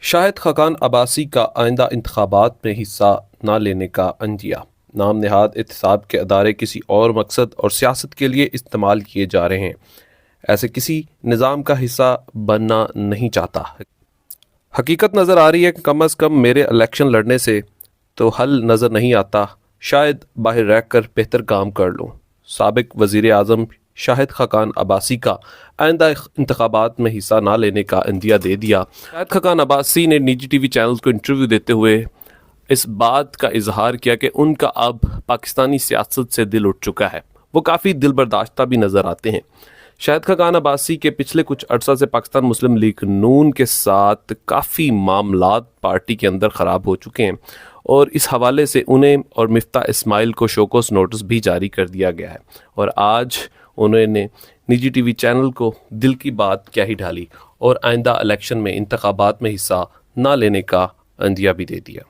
شاہد خاقان عباسی کا آئندہ انتخابات میں حصہ نہ لینے کا عندیہ۔ نام نہاد احتساب کے ادارے کسی اور مقصد اور سیاست کے لیے استعمال کیے جا رہے ہیں، ایسے کسی نظام کا حصہ بننا نہیں چاہتا۔ حقیقت نظر آ رہی ہے کہ کم از کم میرے الیکشن لڑنے سے تو حل نظر نہیں آتا، شاید باہر رہ کر بہتر کام کر لوں۔ سابق وزیر اعظم شاہد خاقان عباسی کا آئندہ انتخابات میں حصہ نہ لینے کا عندیہ دے دیا۔ شاہد خاقان عباسی نے نجی ٹی وی چینلز کو انٹرویو دیتے ہوئے اس بات کا اظہار کیا کہ ان کا اب پاکستانی سیاست سے دل اٹھ چکا ہے، وہ کافی دل برداشتہ بھی نظر آتے ہیں۔ شاہد خاقان عباسی کے پچھلے کچھ عرصہ سے پاکستان مسلم لیگ نون کے ساتھ کافی معاملات پارٹی کے اندر خراب ہو چکے ہیں، اور اس حوالے سے انہیں اور مفتاح اسماعیل کو شوکوز نوٹس بھی جاری کر دیا گیا ہے، اور آج انہوں نے نجی ٹی وی چینل کو دل کی بات کیا ہی ڈالی اور آئندہ الیکشن میں انتخابات میں حصہ نہ لینے کا عندیہ بھی دے دیا۔